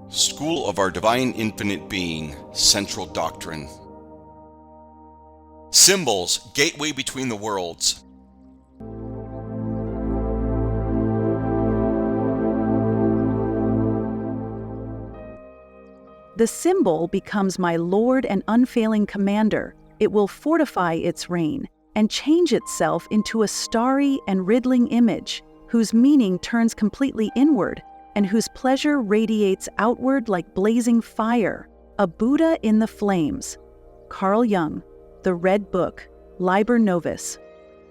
School of our Divine Infinite Being, Central Doctrine. Symbols, gateway between the worlds. The symbol becomes my Lord and unfailing commander. It will fortify its reign and change itself into a starry and riddling image, whose meaning turns completely inward and whose pleasure radiates outward like blazing fire, a Buddha in the flames. Carl Jung, The Red Book, Liber Novus.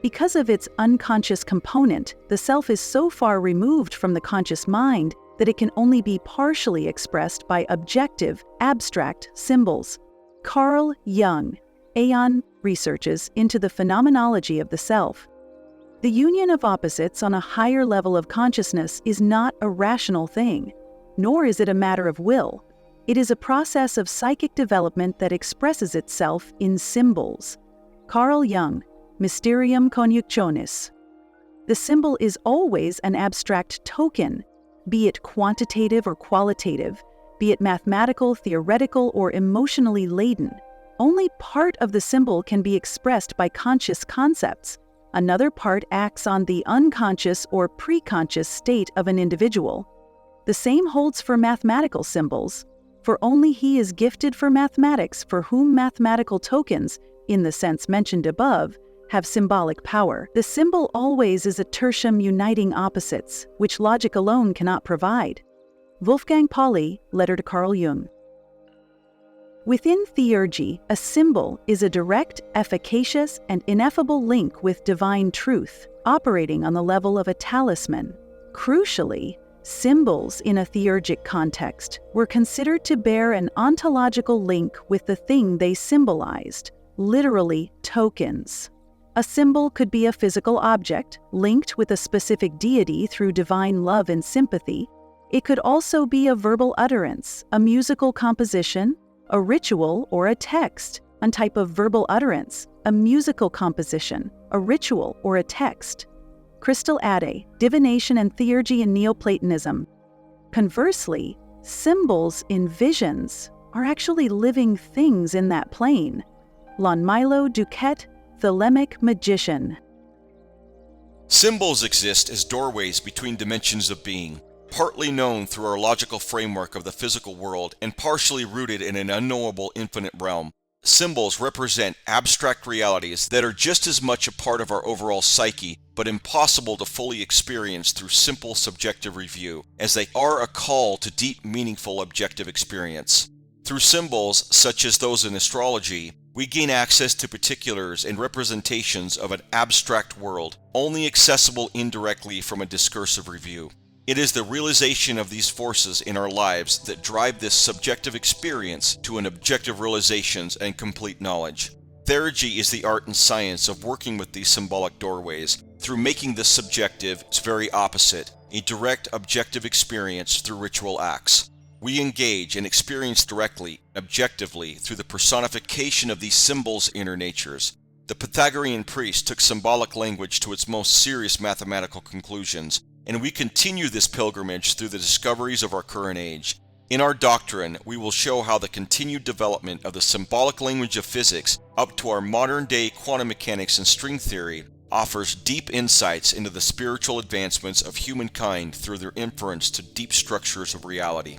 Because of its unconscious component, the self is so far removed from the conscious mind that it can only be partially expressed by objective, abstract symbols. Carl Jung, Aeon, researches into the phenomenology of the self. The union of opposites on a higher level of consciousness is not a rational thing, nor is it a matter of will. It is a process of psychic development that expresses itself in symbols. Carl Jung, Mysterium Conjunctionis. The symbol is always an abstract token, be it quantitative or qualitative, be it mathematical, theoretical, or emotionally laden. Only part of the symbol can be expressed by conscious concepts. Another part acts on the unconscious or preconscious state of an individual. The same holds for mathematical symbols, for only he is gifted for mathematics for whom mathematical tokens, in the sense mentioned above, have symbolic power. The symbol always is a tertium uniting opposites, which logic alone cannot provide. Wolfgang Pauli, Letter to Carl Jung. Within Theurgy, a symbol is a direct, efficacious, and ineffable link with divine truth, operating on the level of a talisman. Crucially, symbols in a theurgic context were considered to bear an ontological link with the thing they symbolized, literally tokens. A symbol could be a physical object, linked with a specific deity through divine love and sympathy. It could also be a verbal utterance, a musical composition, a ritual, or a text, a type of verbal utterance, a musical composition, a ritual, or a text. Crystal Ade, Divination and Theurgy in Neoplatonism. Conversely, symbols in visions are actually living things in that plane. Lonmilo Duquette, Thelemic Magician. Symbols exist as doorways between dimensions of being, partly known through our logical framework of the physical world and partially rooted in an unknowable infinite realm. Symbols represent abstract realities that are just as much a part of our overall psyche, but impossible to fully experience through simple subjective review, as they are a call to deep, meaningful objective experience. Through symbols, such as those in astrology, we gain access to particulars and representations of an abstract world, only accessible indirectly from a discursive review. It is the realization of these forces in our lives that drive this subjective experience to an objective realizations and complete knowledge. Theurgy is the art and science of working with these symbolic doorways, through making the subjective its very opposite, a direct objective experience through ritual acts. We engage and experience directly, objectively, through the personification of these symbols' inner natures. The Pythagorean priest took symbolic language to its most serious mathematical conclusions, and we continue this pilgrimage through the discoveries of our current age. In our doctrine, we will show how the continued development of the symbolic language of physics up to our modern-day quantum mechanics and string theory offers deep insights into the spiritual advancements of humankind through their inference to deep structures of reality.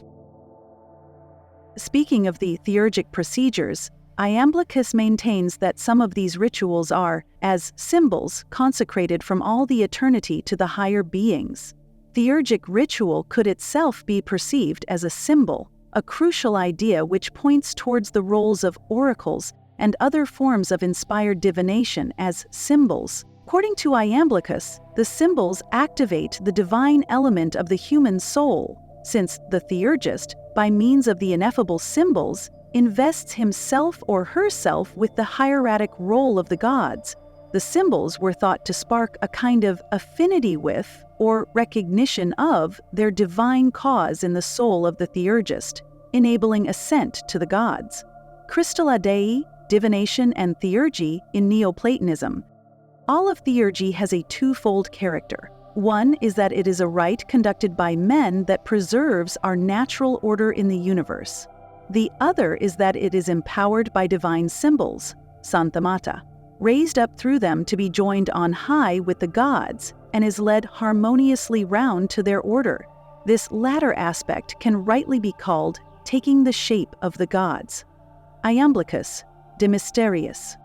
Speaking of the theurgic procedures, Iamblichus maintains that some of these rituals are, as symbols, consecrated from all the eternity to the higher beings. Theurgic ritual could itself be perceived as a symbol, a crucial idea which points towards the roles of oracles and other forms of inspired divination as symbols. According to Iamblichus, the symbols activate the divine element of the human soul, since the theurgist, by means of the ineffable symbols, invests himself or herself with the hieratic role of the gods. The symbols were thought to spark a kind of affinity with, or recognition of, their divine cause in the soul of the theurgist, enabling ascent to the gods. Crystal Dei, Divination and Theurgy in Neoplatonism. All of Theurgy has a twofold character. One is that it is a rite conducted by men that preserves our natural order in the universe. The other is that it is empowered by divine symbols, santamata, raised up through them to be joined on high with the gods, and is led harmoniously round to their order. This latter aspect can rightly be called taking the shape of the gods. Iamblichus, De Mysteriis.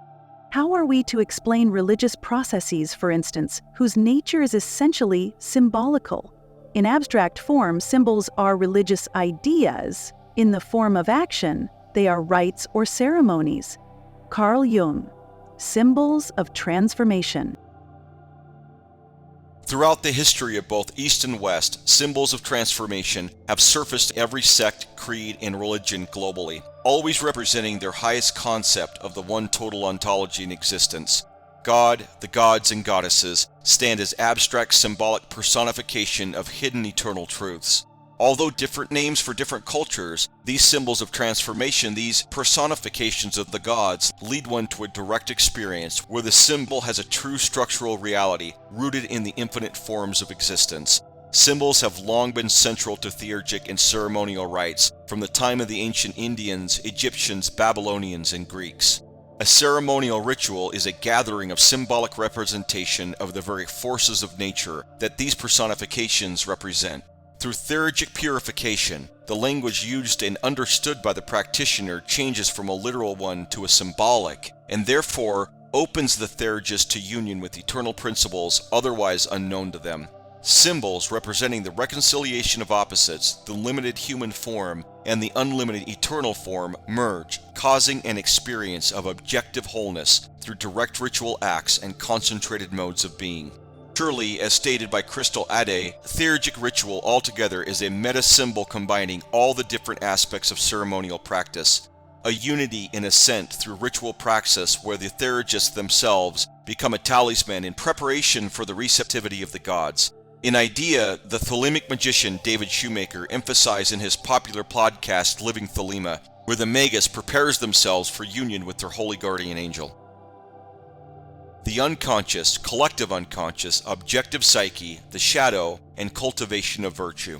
How are we to explain religious processes, for instance, whose nature is essentially symbolical? In abstract form, symbols are religious ideas. In the form of action, they are rites or ceremonies. Carl Jung, Symbols of Transformation. Throughout the history of both East and West, symbols of transformation have surfaced in every sect, creed, and religion globally, always representing their highest concept of the one total ontology in existence. God, the gods and goddesses, stand as abstract symbolic personification of hidden eternal truths. Although different names for different cultures, these symbols of transformation, these personifications of the gods, lead one to a direct experience where the symbol has a true structural reality rooted in the infinite forms of existence. Symbols have long been central to theurgic and ceremonial rites from the time of the ancient Indians, Egyptians, Babylonians, and Greeks. A ceremonial ritual is a gathering of symbolic representation of the very forces of nature that these personifications represent. Through theurgic purification, the language used and understood by the practitioner changes from a literal one to a symbolic, and therefore opens the theurgist to union with eternal principles otherwise unknown to them. Symbols representing the reconciliation of opposites, the limited human form, and the unlimited eternal form merge, causing an experience of objective wholeness through direct ritual acts and concentrated modes of being. Surely, as stated by Crystal Ade, theurgic ritual altogether is a meta-symbol combining all the different aspects of ceremonial practice, a unity in ascent through ritual praxis where the theurgists themselves become a talisman in preparation for the receptivity of the gods. In idea, the Thelemic magician David Shoemaker emphasized in his popular podcast Living Thelema, where the magus prepares themselves for union with their holy guardian angel. The unconscious, collective unconscious, objective psyche, the shadow, and cultivation of virtue.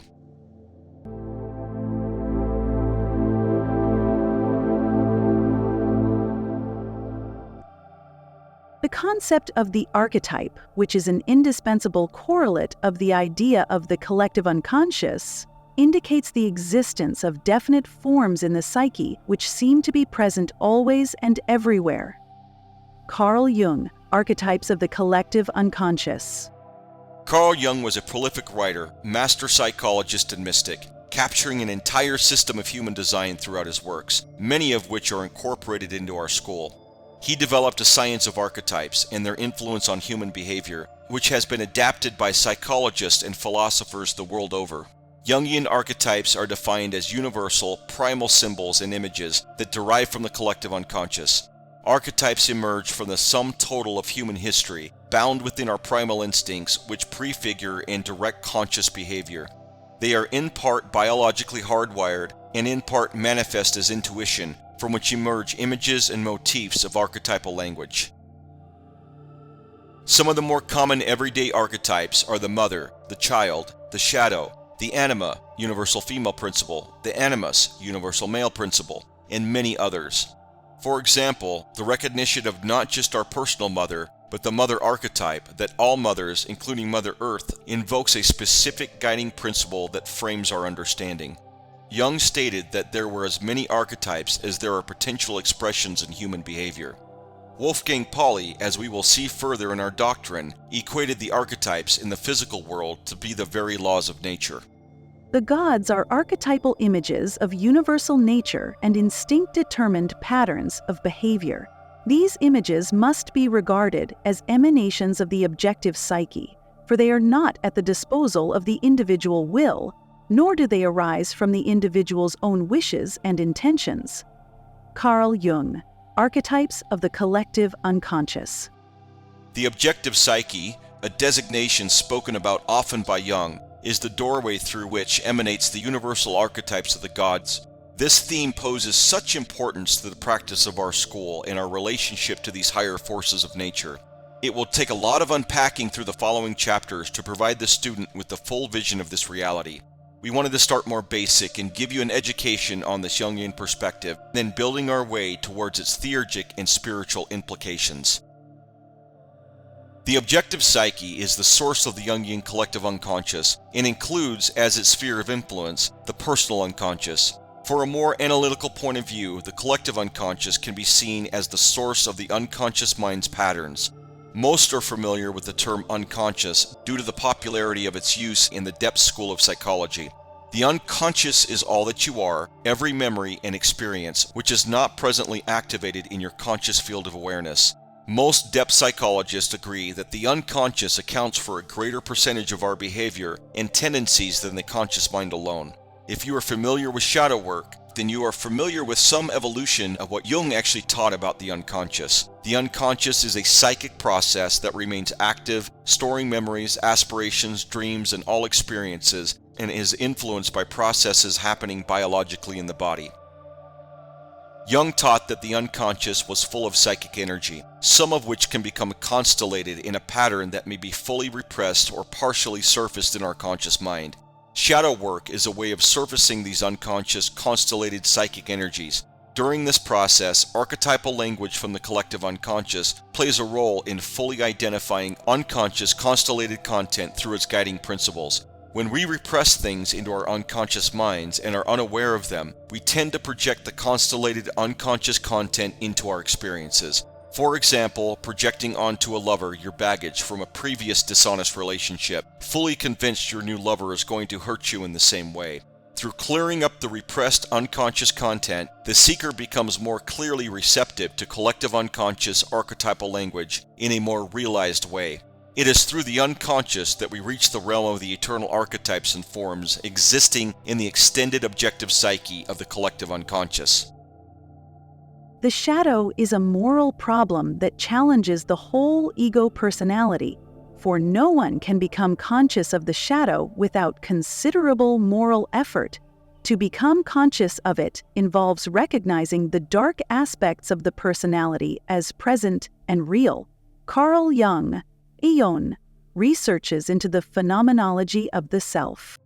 The concept of the archetype, which is an indispensable correlate of the idea of the collective unconscious, indicates the existence of definite forms in the psyche which seem to be present always and everywhere. Carl Jung, Archetypes of the Collective Unconscious. Carl Jung was a prolific writer, master psychologist, and mystic, capturing an entire system of human design throughout his works, many of which are incorporated into our school. He developed a science of archetypes and their influence on human behavior, which has been adapted by psychologists and philosophers the world over. Jungian archetypes are defined as universal, primal symbols and images that derive from the collective unconscious. Archetypes emerge from the sum total of human history, bound within our primal instincts which prefigure and direct conscious behavior. They are in part biologically hardwired and in part manifest as intuition, from which emerge images and motifs of archetypal language. Some of the more common everyday archetypes are the mother, the child, the shadow, the anima, universal female principle, the animus, universal male principle, and many others. For example, the recognition of not just our personal mother, but the mother archetype that all mothers, including Mother Earth, invokes a specific guiding principle that frames our understanding. Jung stated that there were as many archetypes as there are potential expressions in human behavior. Wolfgang Pauli, as we will see further in our doctrine, equated the archetypes in the physical world to be the very laws of nature. The gods are archetypal images of universal nature and instinct-determined patterns of behavior. These images must be regarded as emanations of the objective psyche, for they are not at the disposal of the individual will, nor do they arise from the individual's own wishes and intentions. Carl Jung, Archetypes of the Collective Unconscious. The objective psyche, a designation spoken about often by Jung, is the doorway through which emanates the universal archetypes of the gods. This theme poses such importance to the practice of our school and our relationship to these higher forces of nature. It will take a lot of unpacking through the following chapters to provide the student with the full vision of this reality. We wanted to start more basic and give you an education on this Jungian perspective, then building our way towards its theurgic and spiritual implications. The objective psyche is the source of the Jungian collective unconscious and includes as its sphere of influence the personal unconscious. For a more analytical point of view, the collective unconscious can be seen as the source of the unconscious mind's patterns. Most are familiar with the term unconscious due to the popularity of its use in the depth school of psychology. The unconscious is all that you are, every memory and experience, which is not presently activated in your conscious field of awareness. Most depth psychologists agree that the unconscious accounts for a greater percentage of our behavior and tendencies than the conscious mind alone. If you are familiar with shadow work, then you are familiar with some evolution of what Jung actually taught about the unconscious. The unconscious is a psychic process that remains active, storing memories, aspirations, dreams, and all experiences, and is influenced by processes happening biologically in the body. Jung taught that the unconscious was full of psychic energy, some of which can become constellated in a pattern that may be fully repressed or partially surfaced in our conscious mind. Shadow work is a way of surfacing these unconscious, constellated psychic energies. During this process, archetypal language from the collective unconscious plays a role in fully identifying unconscious, constellated content through its guiding principles. When we repress things into our unconscious minds and are unaware of them, we tend to project the constellated unconscious content into our experiences. For example, projecting onto a lover your baggage from a previous dishonest relationship, fully convinced your new lover is going to hurt you in the same way. Through clearing up the repressed unconscious content, the seeker becomes more clearly receptive to collective unconscious archetypal language in a more realized way. It is through the unconscious that we reach the realm of the eternal archetypes and forms existing in the extended objective psyche of the collective unconscious. The shadow is a moral problem that challenges the whole ego personality, for no one can become conscious of the shadow without considerable moral effort. To become conscious of it involves recognizing the dark aspects of the personality as present and real. Carl Jung, Eon, researches into the phenomenology of the self.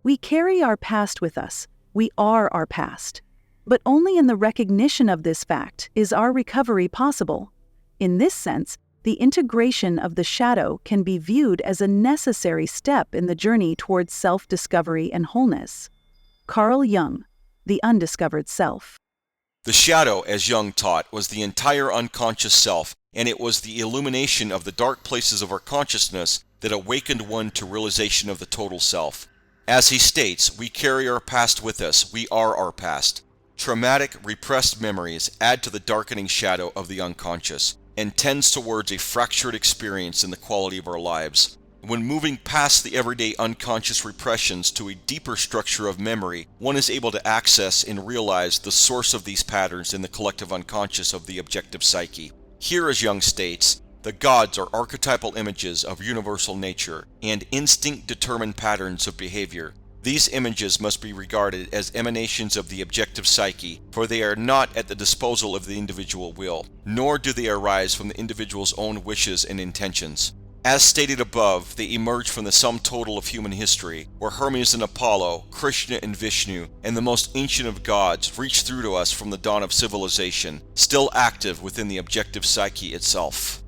We carry our past with us. We are our past. But only in the recognition of this fact is our recovery possible. In this sense, the integration of the shadow can be viewed as a necessary step in the journey towards self-discovery and wholeness. Carl Jung, The Undiscovered Self. The shadow, as Jung taught, was the entire unconscious self, and it was the illumination of the dark places of our consciousness that awakened one to realization of the total self. As he states, we carry our past with us, we are our past. Traumatic, repressed memories add to the darkening shadow of the unconscious, and tends towards a fractured experience in the quality of our lives. When moving past the everyday unconscious repressions to a deeper structure of memory, one is able to access and realize the source of these patterns in the collective unconscious of the objective psyche. Here, as Jung states, the gods are archetypal images of universal nature and instinct-determined patterns of behavior. These images must be regarded as emanations of the objective psyche, for they are not at the disposal of the individual will, nor do they arise from the individual's own wishes and intentions. As stated above, they emerge from the sum total of human history, where Hermes and Apollo, Krishna and Vishnu, and the most ancient of gods reach through to us from the dawn of civilization, still active within the objective psyche itself.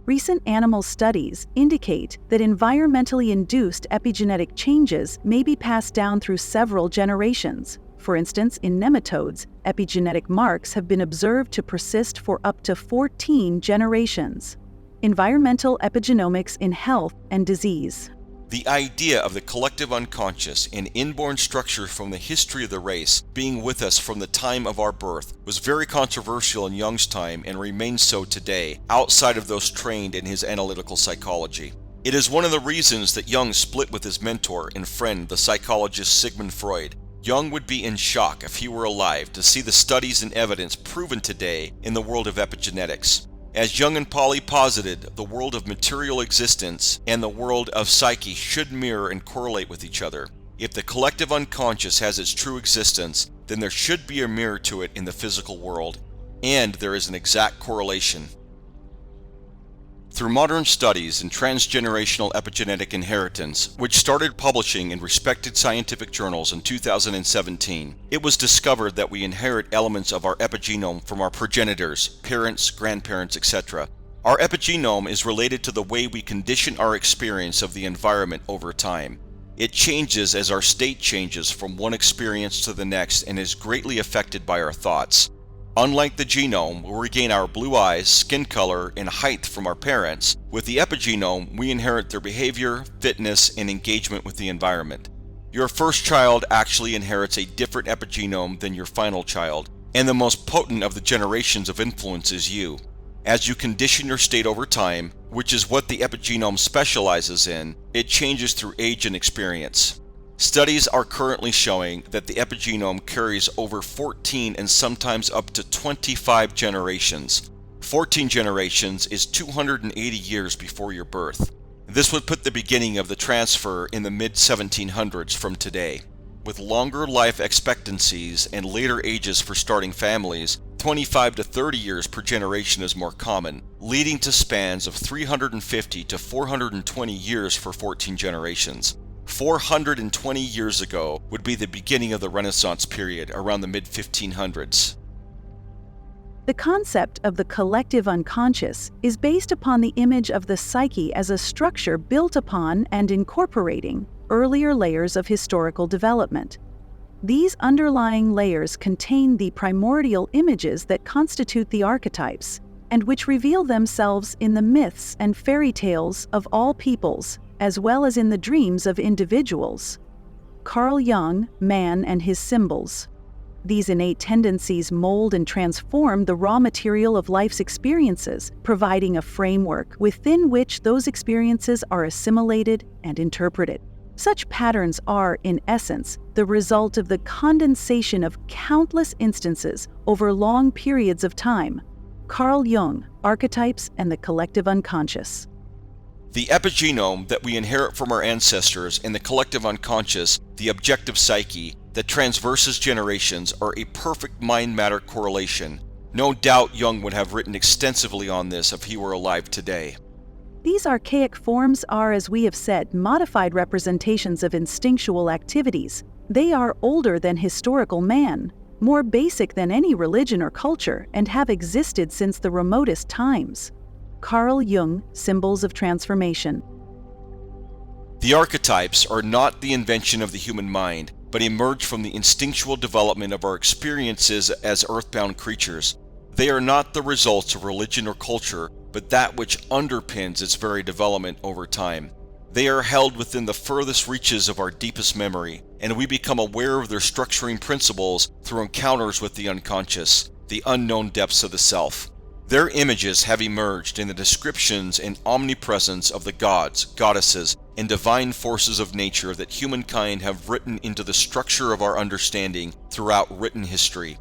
Recent animal studies indicate that environmentally induced epigenetic changes may be passed down through several generations. For instance, in nematodes, epigenetic marks have been observed to persist for up to 14 generations. Environmental epigenomics in health and disease. The idea of the collective unconscious and inborn structure from the history of the race being with us from the time of our birth was very controversial in Jung's time and remains so today, outside of those trained in his analytical psychology. It is one of the reasons that Jung split with his mentor and friend, the psychologist Sigmund Freud. Jung would be in shock if he were alive to see the studies and evidence proven today in the world of epigenetics. As Jung and Pauli posited, the world of material existence and the world of psyche should mirror and correlate with each other. If the collective unconscious has its true existence, then there should be a mirror to it in the physical world, and there is an exact correlation. Through modern studies in transgenerational epigenetic inheritance, which started publishing in respected scientific journals in 2017, it was discovered that we inherit elements of our epigenome from our progenitors, parents, grandparents, etc. Our epigenome is related to the way we condition our experience of the environment over time. It changes as our state changes from one experience to the next and is greatly affected by our thoughts. Unlike the genome, where we gain our blue eyes, skin color, and height from our parents, with the epigenome, we inherit their behavior, fitness, and engagement with the environment. Your first child actually inherits a different epigenome than your final child, and the most potent of the generations of influence is you. As you condition your state over time, which is what the epigenome specializes in, it changes through age and experience. Studies are currently showing that the epigenome carries over 14 and sometimes up to 25 generations. 14 generations is 280 years before your birth. This would put the beginning of the transfer in the mid-1700s from today. With longer life expectancies and later ages for starting families, 25 to 30 years per generation is more common, leading to spans of 350 to 420 years for 14 generations. 420 years ago would be the beginning of the Renaissance period, around the mid-1500s. The concept of the collective unconscious is based upon the image of the psyche as a structure built upon and incorporating earlier layers of historical development. These underlying layers contain the primordial images that constitute the archetypes, and which reveal themselves in the myths and fairy tales of all peoples, as well as in the dreams of individuals. Carl Jung, Man and His Symbols. These innate tendencies mold and transform the raw material of life's experiences, providing a framework within which those experiences are assimilated and interpreted. Such patterns are, in essence, the result of the condensation of countless instances over long periods of time. Carl Jung, Archetypes and the Collective Unconscious. The epigenome that we inherit from our ancestors and the collective unconscious, the objective psyche, that transverses generations, are a perfect mind-matter correlation. No doubt Jung would have written extensively on this if he were alive today. These archaic forms are, as we have said, modified representations of instinctual activities. They are older than historical man, more basic than any religion or culture, and have existed since the remotest times. Carl Jung, Symbols of Transformation. The archetypes are not the invention of the human mind, but emerge from the instinctual development of our experiences as earthbound creatures. They are not the results of religion or culture, but that which underpins its very development over time. They are held within the furthest reaches of our deepest memory, and we become aware of their structuring principles through encounters with the unconscious, the unknown depths of the self. Their images have emerged in the descriptions and omnipresence of the gods, goddesses, and divine forces of nature that humankind have written into the structure of our understanding throughout written history.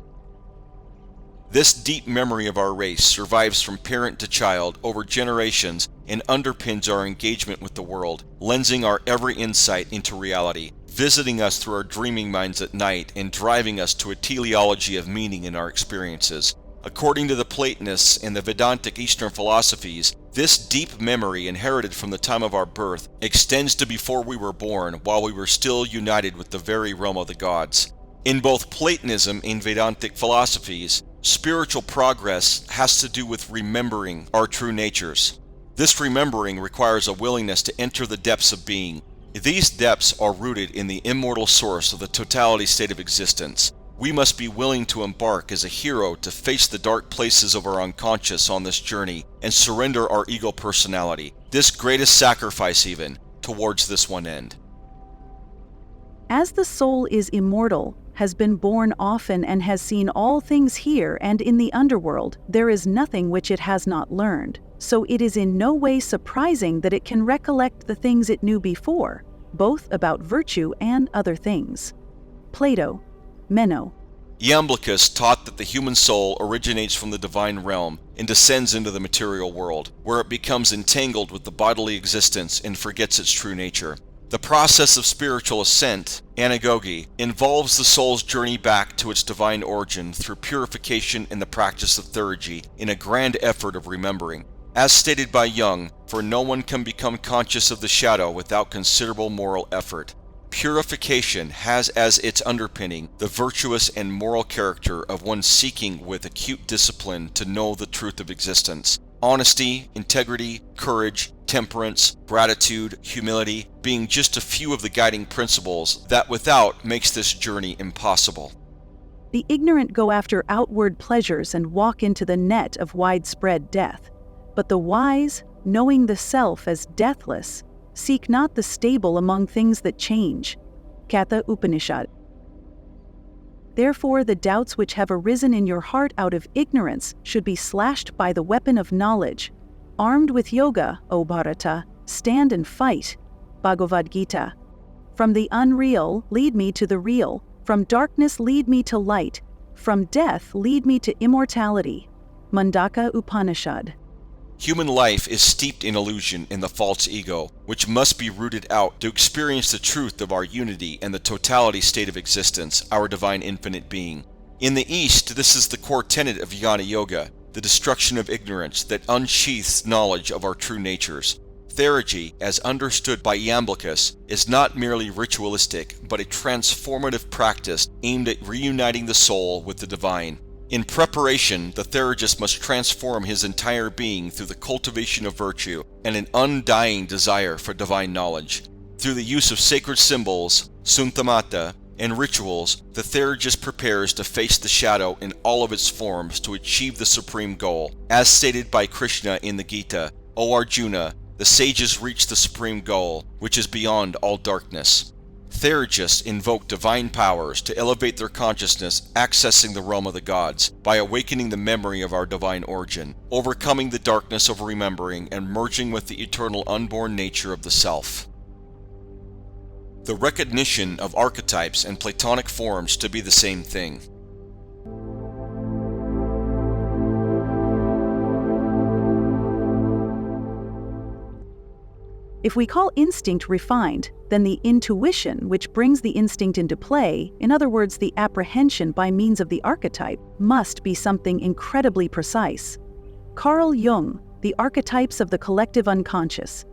This deep memory of our race survives from parent to child over generations and underpins our engagement with the world, lensing our every insight into reality, visiting us through our dreaming minds at night and driving us to a teleology of meaning in our experiences. According to the Platonists and the Vedantic Eastern philosophies, this deep memory inherited from the time of our birth extends to before we were born, while we were still united with the very realm of the gods. In both Platonism and Vedantic philosophies, spiritual progress has to do with remembering our true natures. This remembering requires a willingness to enter the depths of being. These depths are rooted in the immortal source of the totality state of existence. We must be willing to embark as a hero to face the dark places of our unconscious on this journey and surrender our ego personality, this greatest sacrifice even, towards this one end. As the soul is immortal, has been born often and has seen all things here and in the underworld, there is nothing which it has not learned. So it is in no way surprising that it can recollect the things it knew before, both about virtue and other things. Plato, Meno. Iamblichus taught that the human soul originates from the divine realm and descends into the material world, where it becomes entangled with the bodily existence and forgets its true nature. The process of spiritual ascent, anagogy, involves the soul's journey back to its divine origin through purification and the practice of Theurgy in a grand effort of remembering. As stated by Jung, for no one can become conscious of the shadow without considerable moral effort. Purification has as its underpinning the virtuous and moral character of one seeking with acute discipline to know the truth of existence. Honesty, integrity, courage, temperance, gratitude, humility, being just a few of the guiding principles that without makes this journey impossible. The ignorant go after outward pleasures and walk into the net of widespread death. But the wise, knowing the self as deathless, seek not the stable among things that change. Katha Upanishad. Therefore, the doubts which have arisen in your heart out of ignorance should be slashed by the weapon of knowledge. Armed with yoga, O Bharata, stand and fight. Bhagavad Gita. From the unreal, lead me to the real. From darkness, lead me to light. From death, lead me to immortality. Mundaka Upanishad. Human life is steeped in illusion in the false ego, which must be rooted out to experience the truth of our unity and the totality state of existence, our divine infinite being. In the East, this is the core tenet of Jnana Yoga, the destruction of ignorance that unsheaths knowledge of our true natures. Theurgy, as understood by Iamblichus, is not merely ritualistic, but a transformative practice aimed at reuniting the soul with the divine. In preparation, the Theurgist must transform his entire being through the cultivation of virtue and an undying desire for divine knowledge. Through the use of sacred symbols, suntamata, and rituals, the Theurgist prepares to face the shadow in all of its forms to achieve the supreme goal. As stated by Krishna in the Gita, O Arjuna, the sages reach the supreme goal, which is beyond all darkness. Theurgists invoke divine powers to elevate their consciousness, accessing the realm of the gods, by awakening the memory of our divine origin, overcoming the darkness of remembering, and merging with the eternal unborn nature of the self. The recognition of archetypes and Platonic forms to be the same thing. If we call instinct refined, then the intuition which brings the instinct into play, in other words, the apprehension by means of the archetype, must be something incredibly precise. Carl Jung, The Archetypes of the Collective Unconscious.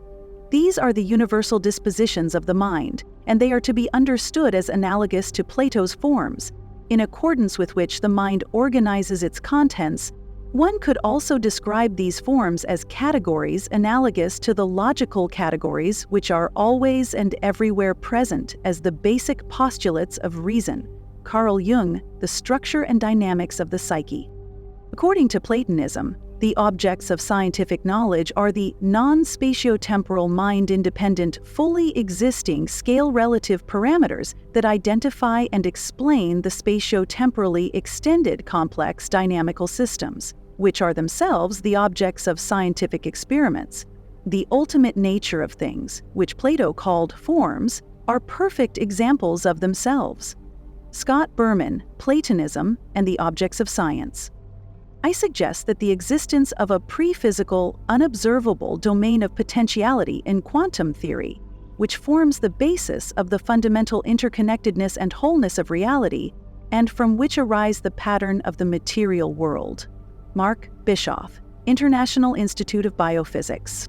These are the universal dispositions of the mind, and they are to be understood as analogous to Plato's forms, in accordance with which the mind organizes its contents. One could also describe these forms as categories analogous to the logical categories which are always and everywhere present as the basic postulates of reason. Carl Jung, The Structure and Dynamics of the Psyche. According to Platonism, the objects of scientific knowledge are the non-spatiotemporal mind-independent, fully existing scale-relative parameters that identify and explain the spatio-temporally extended complex dynamical systems, which are themselves the objects of scientific experiments. The ultimate nature of things, which Plato called forms, are perfect examples of themselves. Scott Berman, Platonism and the Objects of Science. I suggest that the existence of a pre-physical, unobservable domain of potentiality in quantum theory, which forms the basis of the fundamental interconnectedness and wholeness of reality, and from which arise the pattern of the material world. Mark Bischoff, International Institute of Biophysics.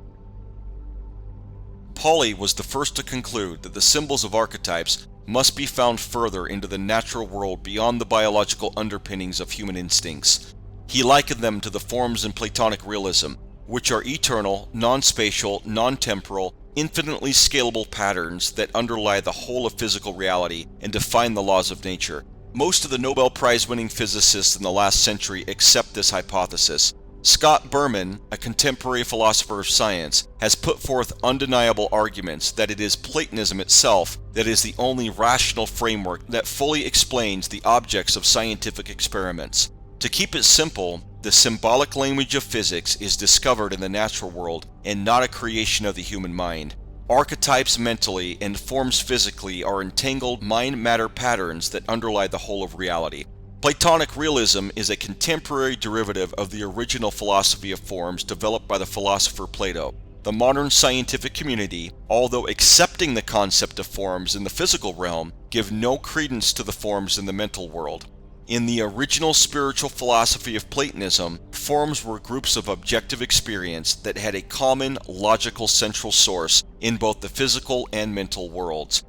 Pauli was the first to conclude that the symbols of archetypes must be found further into the natural world beyond the biological underpinnings of human instincts. He likened them to the forms in Platonic realism, which are eternal, non-spatial, non-temporal, infinitely scalable patterns that underlie the whole of physical reality and define the laws of nature. Most of the Nobel Prize-winning physicists in the last century accept this hypothesis. Scott Berman, a contemporary philosopher of science, has put forth undeniable arguments that it is Platonism itself that is the only rational framework that fully explains the objects of scientific experiments. To keep it simple, the symbolic language of physics is discovered in the natural world and not a creation of the human mind. Archetypes mentally and forms physically are entangled mind-matter patterns that underlie the whole of reality. Platonic realism is a contemporary derivative of the original philosophy of forms developed by the philosopher Plato. The modern scientific community, although accepting the concept of forms in the physical realm, give no credence to the forms in the mental world. In the original spiritual philosophy of Platonism, forms were groups of objective experience that had a common, logical central source in both the physical and mental worlds.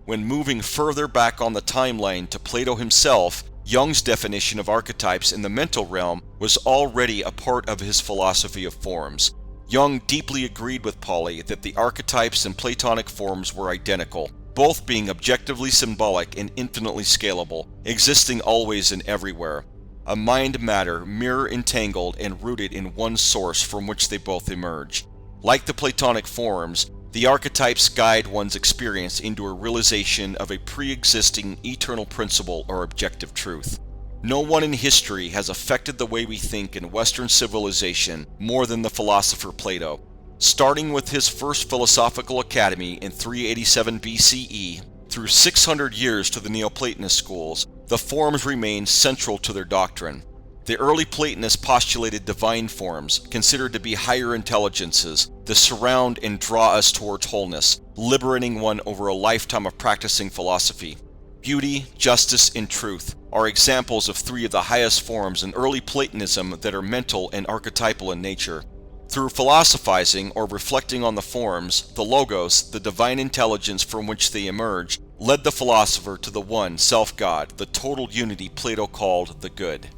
When moving further back on the timeline to Plato himself, Jung's definition of archetypes in the mental realm was already a part of his philosophy of forms. Jung deeply agreed with Pauli that the archetypes and Platonic forms were identical, both being objectively symbolic and infinitely scalable, existing always and everywhere. A mind-matter mirror entangled and rooted in one source from which they both emerge. Like the Platonic forms, the archetypes guide one's experience into a realization of a pre-existing eternal principle or objective truth. No one in history has affected the way we think in Western civilization more than the philosopher Plato. Starting with his first philosophical academy in 387 BCE, through 600 years to the Neoplatonist schools, the forms remained central to their doctrine. The early Platonists postulated divine forms, considered to be higher intelligences, that surround and draw us towards wholeness, liberating one over a lifetime of practicing philosophy. Beauty, justice, and truth are examples of three of the highest forms in early Platonism that are mental and archetypal in nature. Through philosophizing or reflecting on the forms, the logos, the divine intelligence from which they emerge, led the philosopher to the one self-God, the total unity Plato called the good.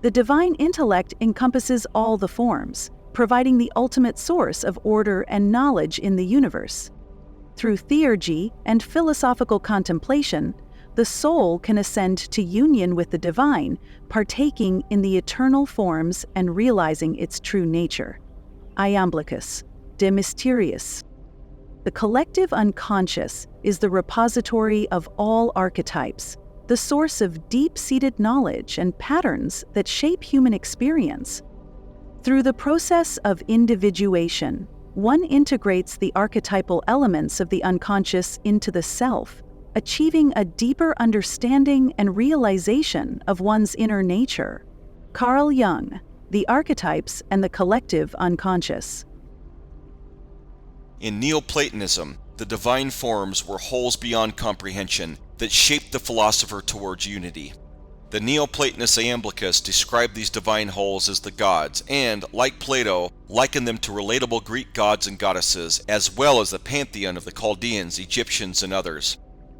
The divine intellect encompasses all the forms, providing the ultimate source of order and knowledge in the universe. Through theurgy and philosophical contemplation, the soul can ascend to union with the divine, partaking in the eternal forms and realizing its true nature. Iamblichus, De Mysteriis. The collective unconscious is the repository of all archetypes, the source of deep-seated knowledge and patterns that shape human experience. Through the process of individuation, one integrates the archetypal elements of the unconscious into the self, achieving a deeper understanding and realization of one's inner nature. Carl Jung, The Archetypes and the Collective Unconscious. In Neoplatonism, the divine forms were wholes beyond comprehension that shaped the philosopher towards unity. The Neoplatonist Iamblichus described these divine wholes as the gods and, like Plato, likened them to relatable Greek gods and goddesses, as well as the pantheon of the Chaldeans, Egyptians, and others.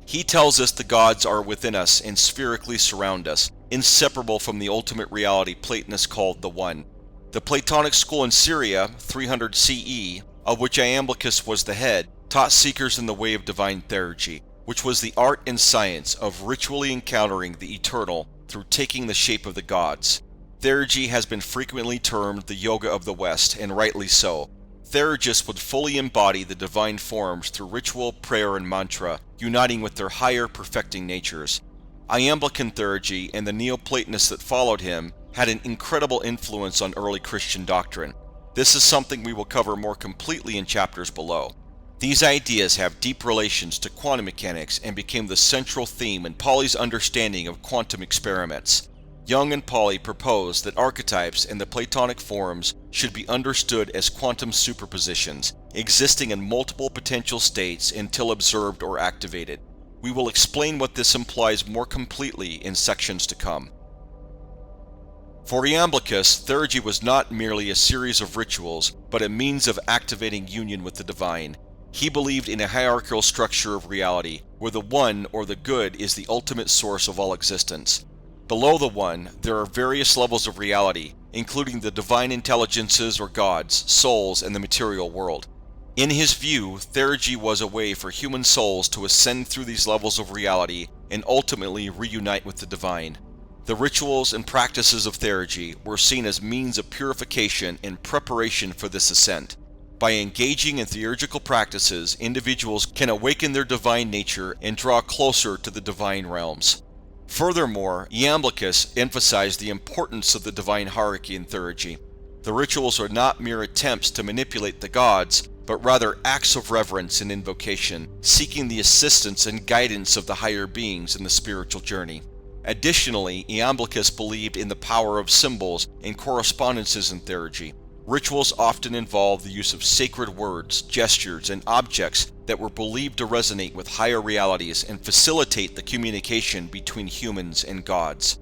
He tells us the gods are within us and spherically surround us, inseparable from the ultimate reality Platonists called the One. The Platonic school in Syria, 300 CE, of which Iamblichus was the head, taught seekers in the way of divine Theurgy, which was the art and science of ritually encountering the eternal through taking the shape of the gods. Theurgy has been frequently termed the yoga of the West, and rightly so. Theurgists would fully embody the divine forms through ritual, prayer, and mantra, uniting with their higher perfecting natures. Iamblican Theurgy and the Neoplatonists that followed him had an incredible influence on early Christian doctrine. This is something we will cover more completely in chapters below. These ideas have deep relations to quantum mechanics and became the central theme in Pauli's understanding of quantum experiments. Jung and Pauli proposed that archetypes and the Platonic forms should be understood as quantum superpositions, existing in multiple potential states until observed or activated. We will explain what this implies more completely in sections to come. For Iamblichus, Theurgy was not merely a series of rituals, but a means of activating union with the divine. He believed in a hierarchical structure of reality, where the One or the Good is the ultimate source of all existence. Below the One, there are various levels of reality, including the divine intelligences or gods, souls, and the material world. In his view, Theurgy was a way for human souls to ascend through these levels of reality and ultimately reunite with the divine. The rituals and practices of Theurgy were seen as means of purification and preparation for this ascent. By engaging in theurgical practices, individuals can awaken their divine nature and draw closer to the divine realms. Furthermore, Iamblichus emphasized the importance of the divine hierarchy in Theurgy. The rituals are not mere attempts to manipulate the gods, but rather acts of reverence and invocation, seeking the assistance and guidance of the higher beings in the spiritual journey. Additionally, Iamblichus believed in the power of symbols and correspondences in Theurgy. Rituals often involve the use of sacred words, gestures, and objects that were believed to resonate with higher realities and facilitate the communication between humans and gods.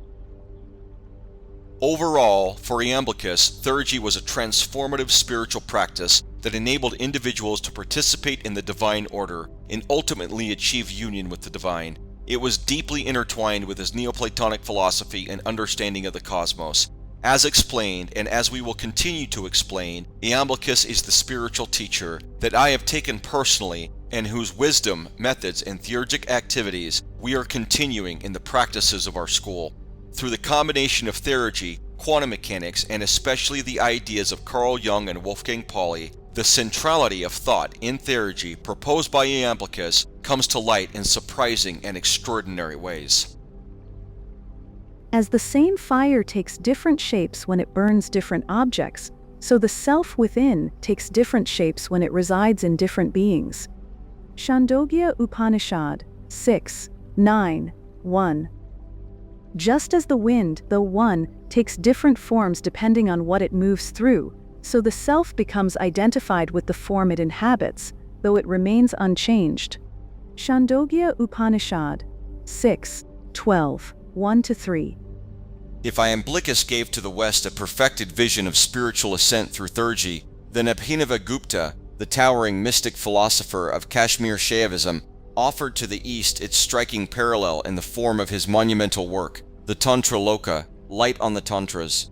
Overall, for Iamblichus, Theurgy was a transformative spiritual practice that enabled individuals to participate in the divine order and ultimately achieve union with the divine. It was deeply intertwined with his Neoplatonic philosophy and understanding of the cosmos. As explained, and as we will continue to explain, Iamblichus is the spiritual teacher that I have taken personally and whose wisdom, methods, and theurgic activities we are continuing in the practices of our school. Through the combination of theurgy, quantum mechanics, and especially the ideas of Carl Jung and Wolfgang Pauli, the centrality of thought in theurgy proposed by Iamblichus comes to light in surprising and extraordinary ways. As the same fire takes different shapes when it burns different objects, so the self within takes different shapes when it resides in different beings. Chandogya Upanishad 6:9-1. Just as the wind, though one, takes different forms depending on what it moves through, so the self becomes identified with the form it inhabits, though it remains unchanged. Chandogya Upanishad 6:12-1-3. If Iamblichus gave to the West a perfected vision of spiritual ascent through Theurgy, then Abhinavagupta, the towering mystic philosopher of Kashmir Shaivism, offered to the East its striking parallel in the form of his monumental work, the Tantraloka, Light on the Tantras.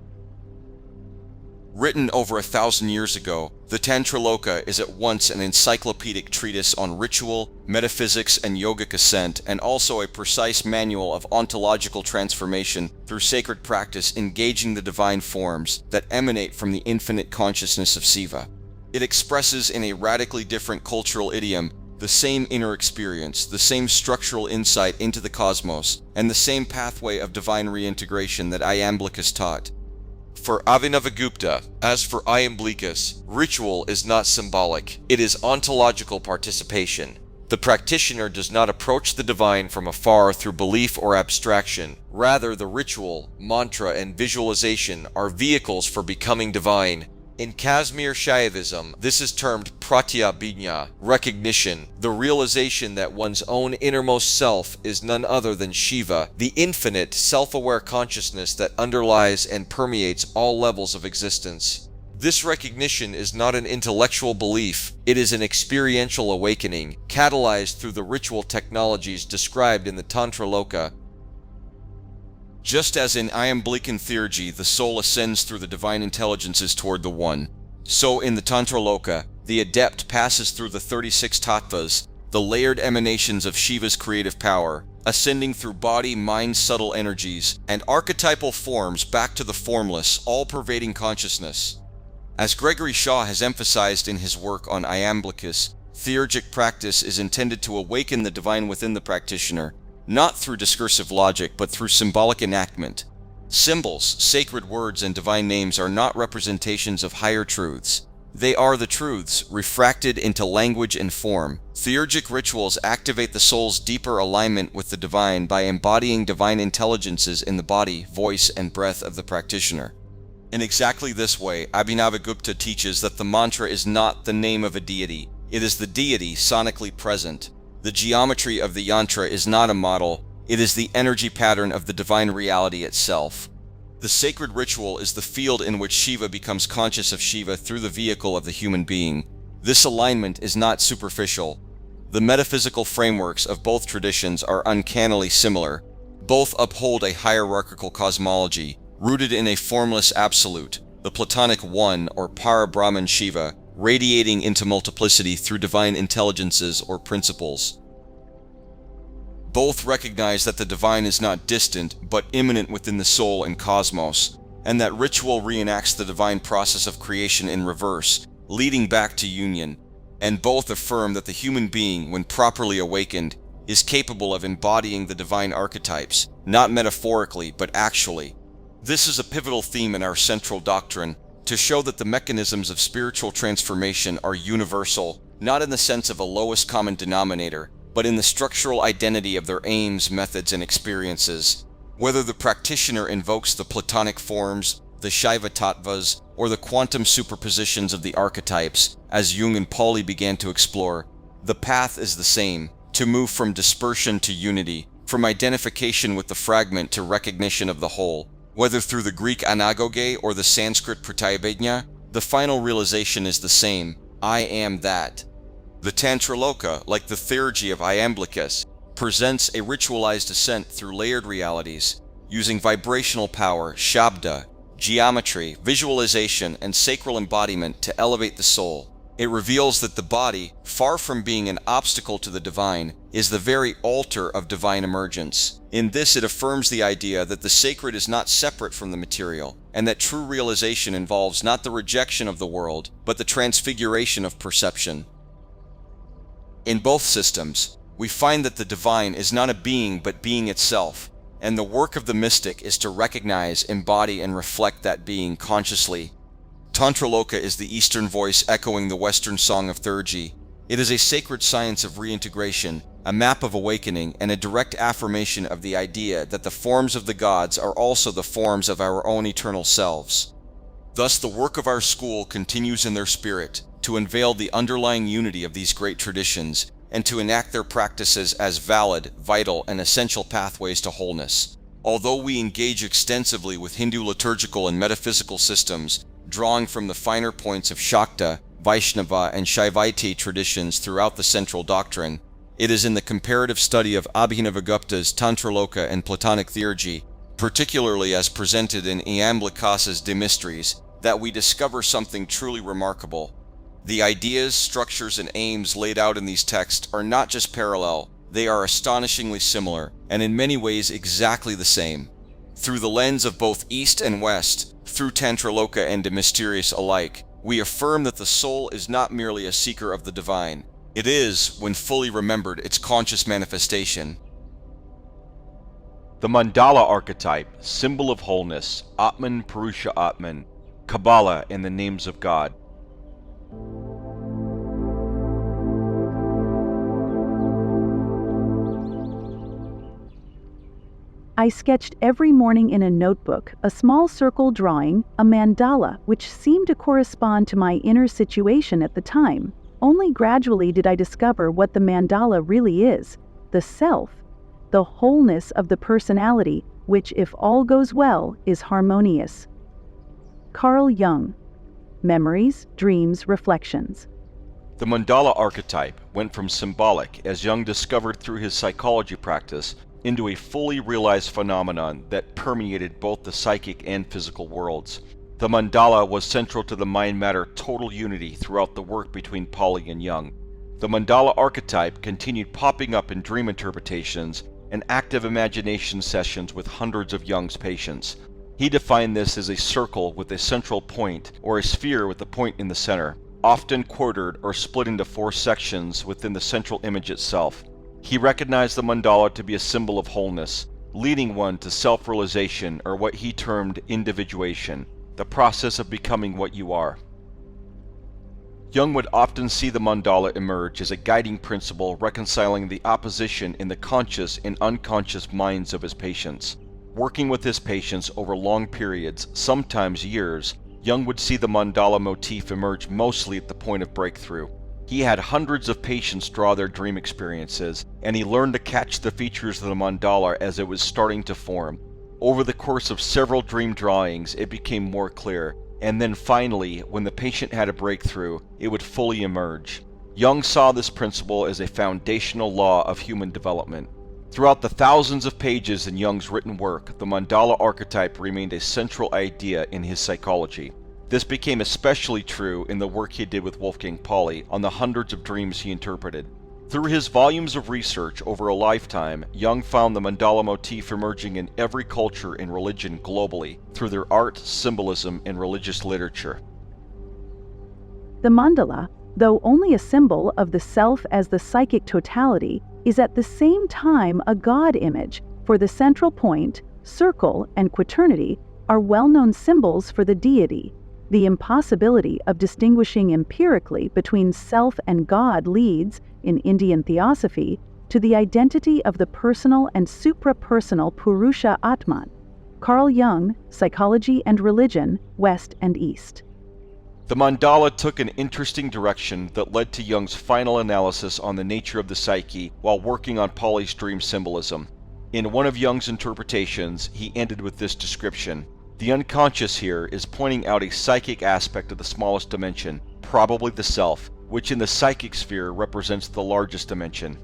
Written over 1,000 years ago, the Tantraloka is at once an encyclopedic treatise on ritual, metaphysics, and yogic ascent, and also a precise manual of ontological transformation through sacred practice engaging the divine forms that emanate from the infinite consciousness of Shiva. It expresses in a radically different cultural idiom the same inner experience, the same structural insight into the cosmos, and the same pathway of divine reintegration that Iamblichus taught. For Abhinavagupta, as for Iamblichus, ritual is not symbolic, it is ontological participation. The practitioner does not approach the divine from afar through belief or abstraction. Rather, the ritual, mantra, and visualization are vehicles for becoming divine. In Kashmir Shaivism, this is termed pratyabhijna, recognition, the realization that one's own innermost self is none other than Shiva, the infinite, self-aware consciousness that underlies and permeates all levels of existence. This recognition is not an intellectual belief, it is an experiential awakening, catalyzed through the ritual technologies described in the Tantraloka. Just as in Iamblican theurgy the soul ascends through the divine intelligences toward the One, so in the Tantraloka, the adept passes through the 36 tattvas, the layered emanations of Shiva's creative power, ascending through body, mind, subtle energies, and archetypal forms back to the formless, all-pervading consciousness. As Gregory Shaw has emphasized in his work on Iamblichus, theurgic practice is intended to awaken the divine within the practitioner, not through discursive logic, but through symbolic enactment. Symbols, sacred words, and divine names are not representations of higher truths. They are the truths, refracted into language and form. Theurgic rituals activate the soul's deeper alignment with the divine by embodying divine intelligences in the body, voice, and breath of the practitioner. In exactly this way, Abhinavagupta teaches that the mantra is not the name of a deity. It is the deity sonically present. The geometry of the yantra is not a model, it is the energy pattern of the divine reality itself. The sacred ritual is the field in which Shiva becomes conscious of Shiva through the vehicle of the human being. This alignment is not superficial. The metaphysical frameworks of both traditions are uncannily similar. Both uphold a hierarchical cosmology, rooted in a formless absolute, the Platonic One or Para-Brahman Shiva, radiating into multiplicity through divine intelligences or principles. Both recognize that the divine is not distant, but immanent within the soul and cosmos, and that ritual reenacts the divine process of creation in reverse, leading back to union. And both affirm that the human being, when properly awakened, is capable of embodying the divine archetypes, not metaphorically, but actually. This is a pivotal theme in our Central Doctrine, to show that the mechanisms of spiritual transformation are universal, not in the sense of a lowest common denominator, but in the structural identity of their aims, methods, and experiences. Whether the practitioner invokes the Platonic Forms, the Shaiva Tattvas, or the quantum superpositions of the archetypes, as Jung and Pauli began to explore, the path is the same: to move from dispersion to unity, from identification with the fragment to recognition of the whole. Whether through the Greek anagoge or the Sanskrit pratyabhijna, the final realization is the same: I am that. The Tantraloka, like the Theurgy of Iamblichus, presents a ritualized ascent through layered realities, using vibrational power, shabda, geometry, visualization, and sacral embodiment to elevate the soul. It reveals that the body, far from being an obstacle to the divine, is the very altar of divine emergence. In this, it affirms the idea that the sacred is not separate from the material, and that true realization involves not the rejection of the world, but the transfiguration of perception. In both systems, we find that the divine is not a being but being itself, and the work of the mystic is to recognize, embody, and reflect that being consciously. Tantraloka is the Eastern voice echoing the Western song of Theurgy. It is a sacred science of reintegration, a map of awakening, and a direct affirmation of the idea that the forms of the gods are also the forms of our own eternal selves. Thus, the work of our school continues in their spirit, to unveil the underlying unity of these great traditions, and to enact their practices as valid, vital, and essential pathways to wholeness. Although we engage extensively with Hindu liturgical and metaphysical systems, drawing from the finer points of Shakta, Vaishnava, and Shaivaite traditions throughout the Central Doctrine, it is in the comparative study of Abhinavagupta's Tantraloka and Platonic Theurgy, particularly as presented in Iamblichus's De Mysteries, that we discover something truly remarkable. The ideas, structures, and aims laid out in these texts are not just parallel, they are astonishingly similar, and in many ways exactly the same. Through the lens of both East and West, through Tantraloka and De Mysteriis alike, we affirm that the soul is not merely a seeker of the divine. It is, when fully remembered, its conscious manifestation. The mandala archetype, symbol of wholeness, Atman Purusha Atman, Kabbalah and the names of God. I sketched every morning in a notebook a small circle drawing, a mandala, which seemed to correspond to my inner situation at the time. Only gradually did I discover what the mandala really is: the self, the wholeness of the personality, which, if all goes well, is harmonious. Carl Jung. Memories, Dreams, Reflections. The mandala archetype went from symbolic, as Jung discovered through his psychology practice, into a fully realized phenomenon that permeated both the psychic and physical worlds. The mandala was central to the mind-matter total unity throughout the work between Pauli and Jung. The mandala archetype continued popping up in dream interpretations and active imagination sessions with hundreds of Jung's patients. He defined this as a circle with a central point, or a sphere with a point in the center, often quartered or split into 4 sections within the central image itself. He recognized the mandala to be a symbol of wholeness, leading one to self-realization, or what he termed individuation, the process of becoming what you are. Jung would often see the mandala emerge as a guiding principle reconciling the opposition in the conscious and unconscious minds of his patients. Working with his patients over long periods, sometimes years, Jung would see the mandala motif emerge mostly at the point of breakthrough. He had hundreds of patients draw their dream experiences, and he learned to catch the features of the mandala as it was starting to form. Over the course of several dream drawings, it became more clear, and then finally, when the patient had a breakthrough, it would fully emerge. Jung saw this principle as a foundational law of human development. Throughout the thousands of pages in Jung's written work, the mandala archetype remained a central idea in his psychology. This became especially true in the work he did with Wolfgang Pauli on the hundreds of dreams he interpreted. Through his volumes of research over a lifetime, Jung found the mandala motif emerging in every culture and religion globally through their art, symbolism, and religious literature. The mandala, though only a symbol of the self as the psychic totality, is at the same time a God image, for the central point, circle, and quaternity are well-known symbols for the deity. The impossibility of distinguishing empirically between self and God leads, in Indian theosophy, to the identity of the personal and suprapersonal Purusha Atman. Carl Jung, Psychology and Religion, West and East. The mandala took an interesting direction that led to Jung's final analysis on the nature of the psyche while working on Pauli's dream symbolism. In one of Jung's interpretations, he ended with this description: "The unconscious here is pointing out a psychic aspect of the smallest dimension, probably the self, which in the psychic sphere represents the largest dimension."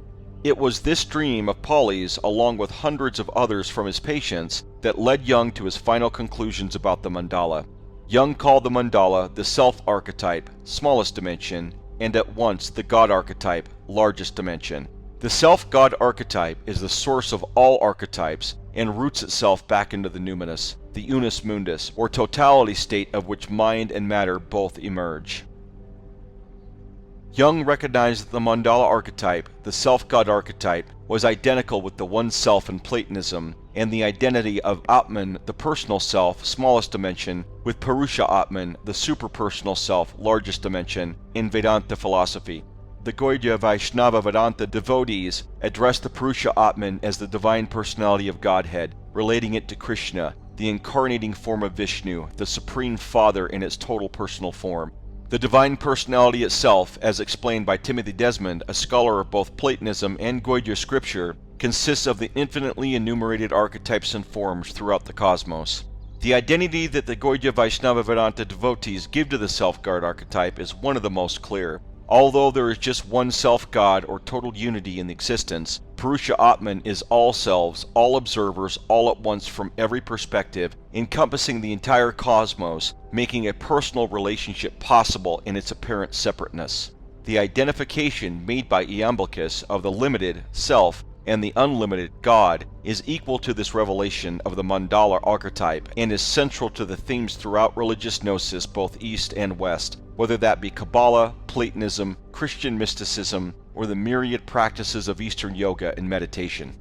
It was this dream of Pauli's, along with hundreds of others from his patients, that led Jung to his final conclusions about the mandala. Jung called the mandala the self archetype, smallest dimension, and at once the God archetype, largest dimension. The self-God archetype is the source of all archetypes and roots itself back into the numinous, the Unus Mundus, or totality state of which mind and matter both emerge. Jung recognized that the mandala archetype, the self-God archetype, was identical with the one self in Platonism, and the identity of Atman, the personal self, smallest dimension, with Purusha Atman, the superpersonal self, largest dimension, in Vedanta philosophy. The Gaudiya Vaishnava Vedanta devotees address the Purusha Atman as the divine personality of Godhead, relating it to Krishna, the incarnating form of Vishnu, the Supreme Father in its total personal form. The divine personality itself, as explained by Timothy Desmond, a scholar of both Platonism and Gaudiya scripture, consists of the infinitely enumerated archetypes and forms throughout the cosmos. The identity that the Gaudiya Vaishnava Vedanta devotees give to the self-God archetype is one of the most clear. Although there is just one self-God or total unity in existence, Purusha Atman is all selves, all observers, all at once from every perspective, encompassing the entire cosmos, making a personal relationship possible in its apparent separateness. The identification made by Iamblichus of the limited, self, and the unlimited, God, is equal to this revelation of the mandala archetype and is central to the themes throughout religious gnosis both East and West, whether that be Kabbalah, Platonism, Christian mysticism, or the myriad practices of Eastern yoga and meditation.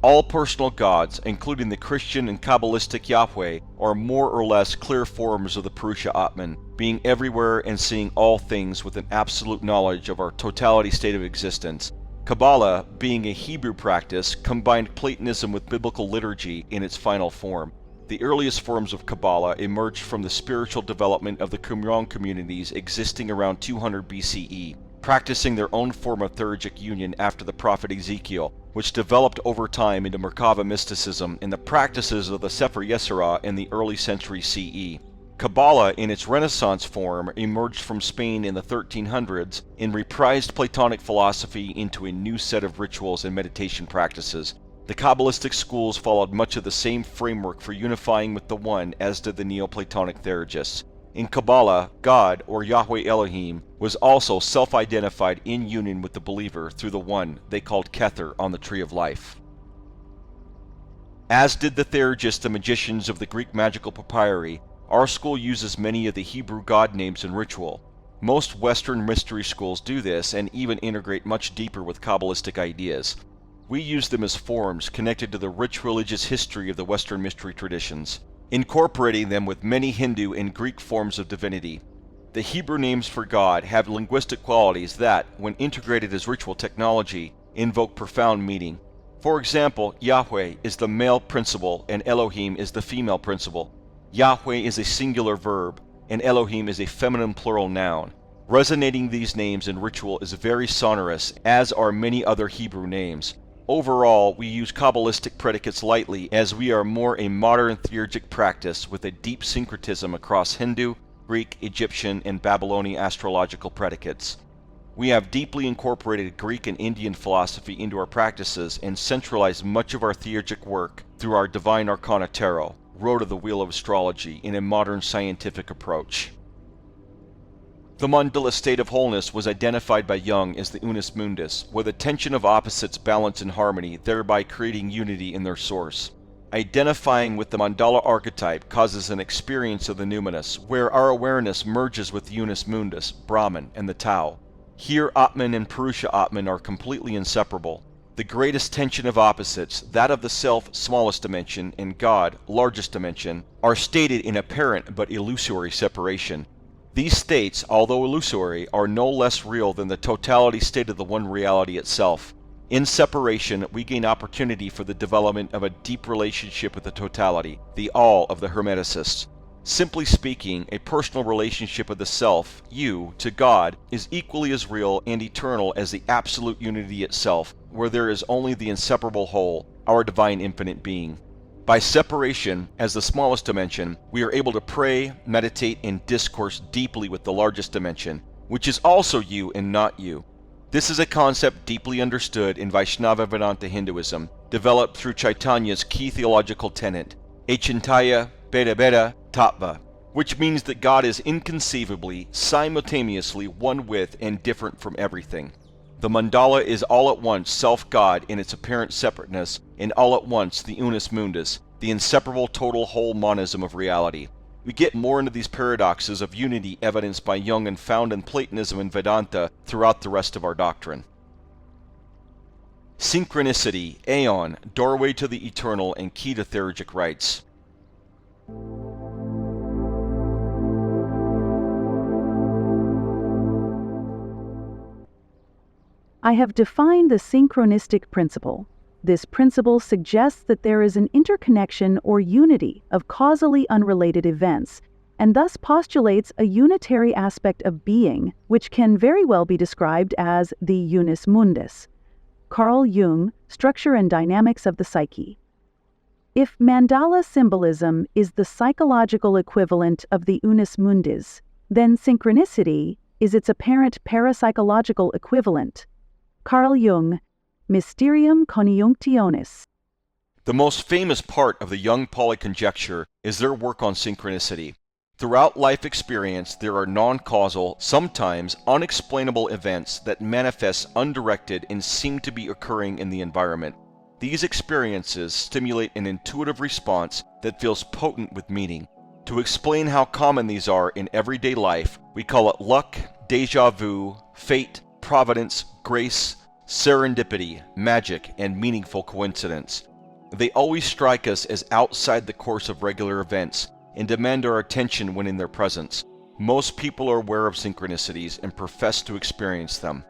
All personal gods, including the Christian and Kabbalistic Yahweh, are more or less clear forms of the Purusha Atman, being everywhere and seeing all things with an absolute knowledge of our totality state of existence. Kabbalah, being a Hebrew practice, combined Platonism with biblical liturgy in its final form. The earliest forms of Kabbalah emerged from the spiritual development of the Qumran communities existing around 200 BCE, practicing their own form of theurgic union after the prophet Ezekiel, which developed over time into Merkava mysticism and the practices of the Sefer Yetzirah in the early century CE. Kabbalah, in its Renaissance form, emerged from Spain in the 1300s and reprised Platonic philosophy into a new set of rituals and meditation practices. The Kabbalistic schools followed much of the same framework for unifying with the One as did the Neoplatonic Theurgists. In Kabbalah, God, or Yahweh Elohim, was also self-identified in union with the believer through the One they called Kether on the Tree of Life. As did the Theurgists, the magicians of the Greek magical papyri, our school uses many of the Hebrew god names in ritual. Most Western mystery schools do this and even integrate much deeper with Kabbalistic ideas. We use them as forms connected to the rich religious history of the Western mystery traditions, incorporating them with many Hindu and Greek forms of divinity. The Hebrew names for God have linguistic qualities that, when integrated as ritual technology, invoke profound meaning. For example, Yahweh is the male principle and Elohim is the female principle. Yahweh is a singular verb, and Elohim is a feminine plural noun. Resonating these names in ritual is very sonorous, as are many other Hebrew names. Overall, we use Kabbalistic predicates lightly, as we are more a modern theurgic practice with a deep syncretism across Hindu, Greek, Egyptian, and Babylonian astrological predicates. We have deeply incorporated Greek and Indian philosophy into our practices and centralized much of our theurgic work through our Divine Arcana Tarot, Road of the Wheel of Astrology, in a modern scientific approach. The mandala state of wholeness was identified by Jung as the Unus Mundus, where the tension of opposites balance in harmony, thereby creating unity in their source. Identifying with the mandala archetype causes an experience of the numinous, where our awareness merges with the Unus Mundus, Brahman, and the Tao. Here Atman and Purusha Atman are completely inseparable. The greatest tension of opposites, that of the self, smallest dimension, and God, largest dimension, are stated in apparent but illusory separation. These states, although illusory, are no less real than the totality state of the one reality itself. In separation, we gain opportunity for the development of a deep relationship with the totality, the all of the Hermeticists. Simply speaking, a personal relationship of the self, you, to God, is equally as real and eternal as the absolute unity itself, where there is only the inseparable whole, our divine infinite being. By separation, as the smallest dimension, we are able to pray, meditate, and discourse deeply with the largest dimension, which is also you and not you. This is a concept deeply understood in Vaishnava Vedanta Hinduism, developed through Chaitanya's key theological tenet, Achintaya Bheda Bheda Tattva, which means that God is inconceivably, simultaneously one with and different from everything. The mandala is all at once self-God in its apparent separateness, and all at once the Unus Mundus, the inseparable total whole monism of reality. We get more into these paradoxes of unity evidenced by Jung and found in Platonism and Vedanta throughout the rest of our doctrine. Synchronicity, aeon, doorway to the eternal and key to theurgic rites. I have defined the synchronistic principle. This principle suggests that there is an interconnection or unity of causally unrelated events, and thus postulates a unitary aspect of being, which can very well be described as the Unus Mundus. Carl Jung, Structure and Dynamics of the Psyche. If mandala symbolism is the psychological equivalent of the Unus Mundus, then synchronicity is its apparent parapsychological equivalent. Carl Jung, Mysterium Conjunctionis. The most famous part of the Jung-Pauli conjecture is their work on synchronicity. Throughout life experience, there are non-causal, sometimes unexplainable events that manifest undirected and seem to be occurring in the environment. These experiences stimulate an intuitive response that feels potent with meaning. To explain how common these are in everyday life, we call it luck, déjà vu, fate, providence, grace, serendipity, magic, and meaningful coincidence. They always strike us as outside the course of regular events and demand our attention when in their presence. Most people are aware of synchronicities and profess to experience them.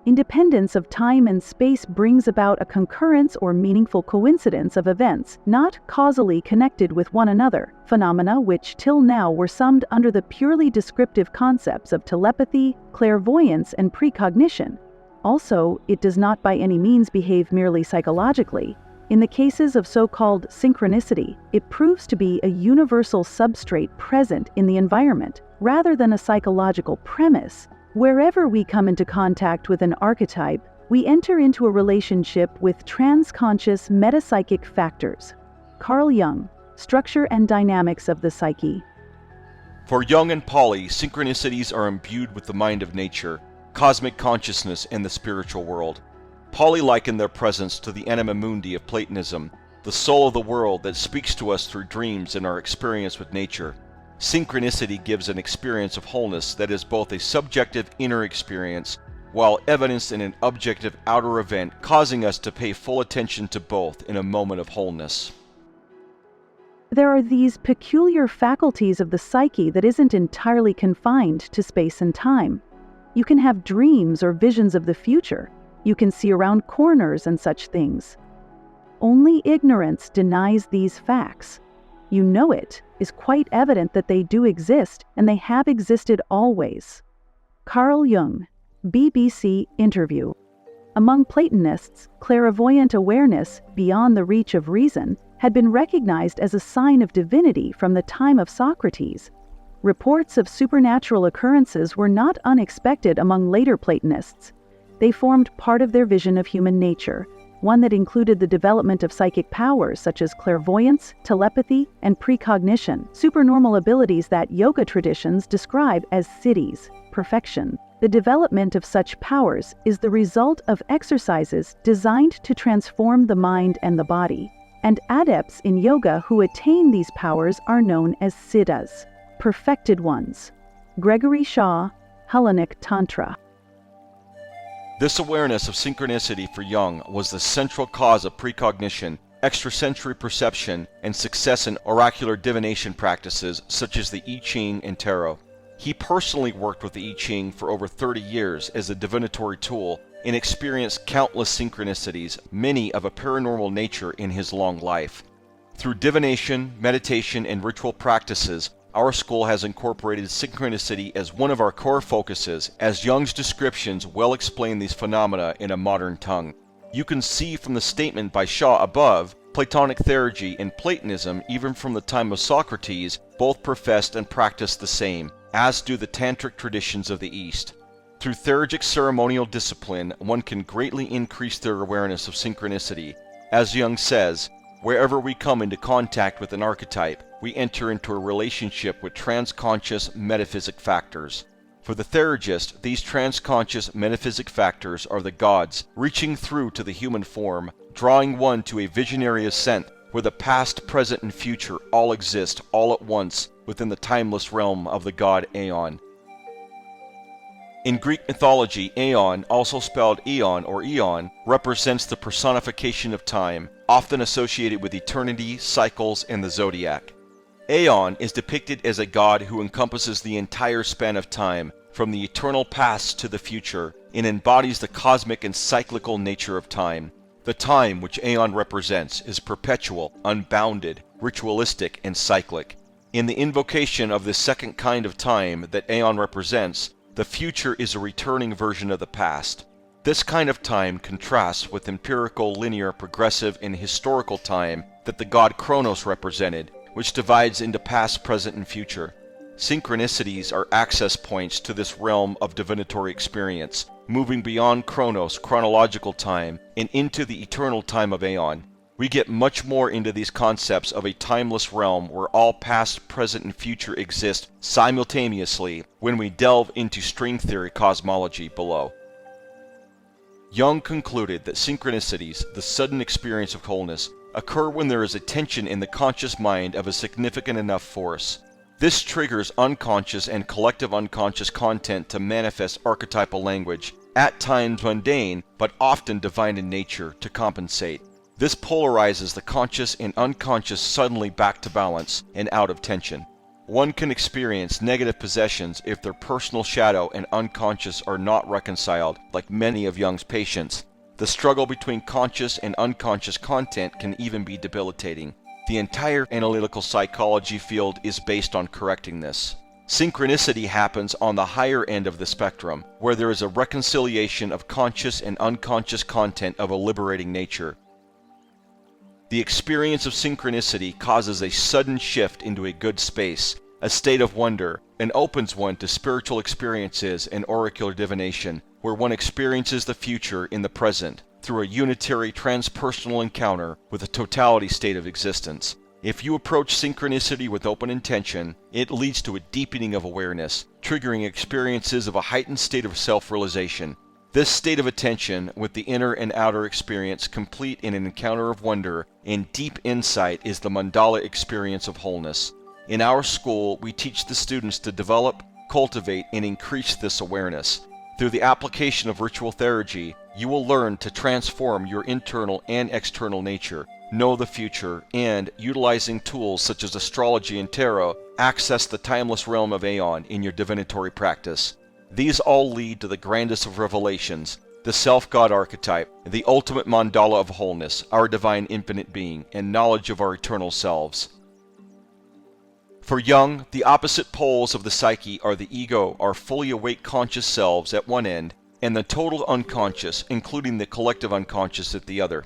Independence of time and space brings about a concurrence or meaningful coincidence of events, not causally connected with one another, phenomena which till now were summed under the purely descriptive concepts of telepathy, clairvoyance, and precognition. Also, it does not by any means behave merely psychologically. In the cases of so-called synchronicity, it proves to be a universal substrate present in the environment, rather than a psychological premise. Wherever we come into contact with an archetype, we enter into a relationship with transconscious metapsychic factors. Carl Jung, Structure and Dynamics of the Psyche. For Jung and Pauli, synchronicities are imbued with the mind of nature, cosmic consciousness, and the spiritual world. Pauli likened their presence to the anima mundi of Platonism, the soul of the world that speaks to us through dreams and our experience with nature. Synchronicity gives an experience of wholeness that is both a subjective inner experience, while evidenced in an objective outer event, causing us to pay full attention to both in a moment of wholeness. There are these peculiar faculties of the psyche that isn't entirely confined to space and time. You can have dreams or visions of the future. You can see around corners and such things. Only ignorance denies these facts. You know it is quite evident that they do exist, and they have existed always. Carl Jung, BBC interview. Among Platonists, clairvoyant awareness, beyond the reach of reason, had been recognized as a sign of divinity from the time of Socrates. Reports of supernatural occurrences were not unexpected among later Platonists. They formed part of their vision of human nature, one that included the development of psychic powers such as clairvoyance, telepathy, and precognition, supernormal abilities that yoga traditions describe as siddhis, perfection. The development of such powers is the result of exercises designed to transform the mind and the body, and adepts in yoga who attain these powers are known as siddhas, perfected ones. Gregory Shaw, Hellenic Tantra. This awareness of synchronicity for Jung was the central cause of precognition, extrasensory perception, and success in oracular divination practices such as the I Ching and Tarot. He personally worked with the I Ching for over 30 years as a divinatory tool and experienced countless synchronicities, many of a paranormal nature in his long life. Through divination, meditation, and ritual practices, our school has incorporated synchronicity as one of our core focuses, as Jung's descriptions well explain these phenomena in a modern tongue. You can see from the statement by Shaw above, Platonic Theurgy and Platonism, even from the time of Socrates, both professed and practiced the same, as do the tantric traditions of the East. Through theurgic ceremonial discipline, one can greatly increase their awareness of synchronicity. As Jung says, wherever we come into contact with an archetype, we enter into a relationship with transconscious metaphysic factors. For the Theurgist, these transconscious metaphysic factors are the gods, reaching through to the human form, drawing one to a visionary ascent, where the past, present, and future all exist all at once within the timeless realm of the god Aeon. In Greek mythology, Aeon, also spelled Eon or Eon, represents the personification of time, often associated with eternity, cycles, and the zodiac. Aeon is depicted as a god who encompasses the entire span of time, from the eternal past to the future, and embodies the cosmic and cyclical nature of time. The time which Aeon represents is perpetual, unbounded, ritualistic, and cyclic. In the invocation of this second kind of time that Aeon represents, the future is a returning version of the past. This kind of time contrasts with empirical, linear, progressive, and historical time that the god Kronos represented, which divides into past, present, and future. Synchronicities are access points to this realm of divinatory experience, moving beyond Kronos' chronological time and into the eternal time of Aeon. We get much more into these concepts of a timeless realm where all past, present, and future exist simultaneously when we delve into string theory cosmology below. Jung concluded that synchronicities, the sudden experience of wholeness, occur when there is a tension in the conscious mind of a significant enough force. This triggers unconscious and collective unconscious content to manifest archetypal language, at times mundane, but often divine in nature, to compensate. This polarizes the conscious and unconscious suddenly back to balance and out of tension. One can experience negative possessions if their personal shadow and unconscious are not reconciled, like many of Jung's patients. The struggle between conscious and unconscious content can even be debilitating. The entire analytical psychology field is based on correcting this. Synchronicity happens on the higher end of the spectrum, where there is a reconciliation of conscious and unconscious content of a liberating nature. The experience of synchronicity causes a sudden shift into a good space, a state of wonder, and opens one to spiritual experiences and oracular divination, where one experiences the future in the present through a unitary transpersonal encounter with a totality state of existence. If you approach synchronicity with open intention, it leads to a deepening of awareness, triggering experiences of a heightened state of self-realization. This state of attention, with the inner and outer experience complete in an encounter of wonder and deep insight, is the mandala experience of wholeness. In our school, we teach the students to develop, cultivate, and increase this awareness. Through the application of ritual theurgy, you will learn to transform your internal and external nature, know the future, and, utilizing tools such as astrology and tarot, access the timeless realm of Aeon in your divinatory practice. These all lead to the grandest of revelations, the self-God archetype, the ultimate mandala of wholeness, our divine infinite being, and knowledge of our eternal selves. For Jung, the opposite poles of the psyche are the ego, our fully awake conscious selves at one end, and the total unconscious, including the collective unconscious, at the other.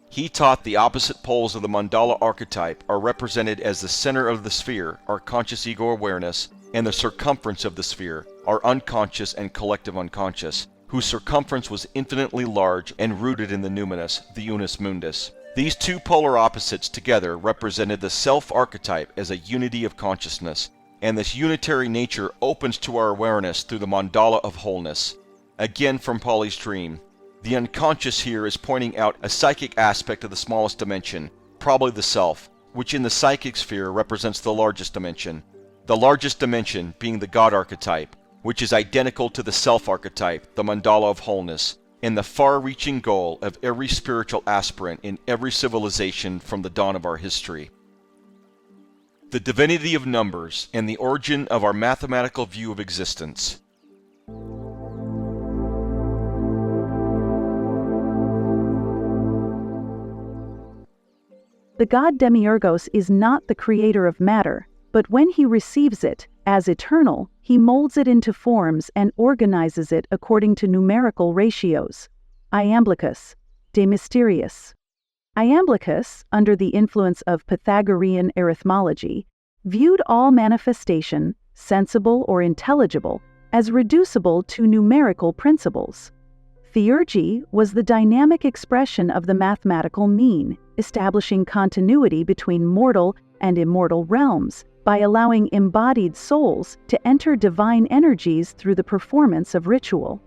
He taught the opposite poles of the mandala archetype are represented as the center of the sphere, our conscious ego awareness, and the circumference of the sphere, our unconscious and collective unconscious, whose circumference was infinitely large and rooted in the numinous, the Unus Mundus. These two polar opposites together represented the self-archetype as a unity of consciousness, and this unitary nature opens to our awareness through the mandala of wholeness. Again from Pauli's dream, the unconscious here is pointing out a psychic aspect of the smallest dimension, probably the self, which in the psychic sphere represents the largest dimension. The largest dimension being the God archetype, which is identical to the self-archetype, the mandala of wholeness, and the far-reaching goal of every spiritual aspirant in every civilization from the dawn of our history. The divinity of numbers and the origin of our mathematical view of existence. The god Demiurgos is not the creator of matter, but when he receives it, as eternal, he molds it into forms and organizes it according to numerical ratios. Iamblichus, De Mysteriis. Iamblichus, under the influence of Pythagorean arithmology, viewed all manifestation, sensible or intelligible, as reducible to numerical principles. Theurgy was the dynamic expression of the mathematical mean, establishing continuity between mortal and immortal realms by allowing embodied souls to enter divine energies through the performance of ritual.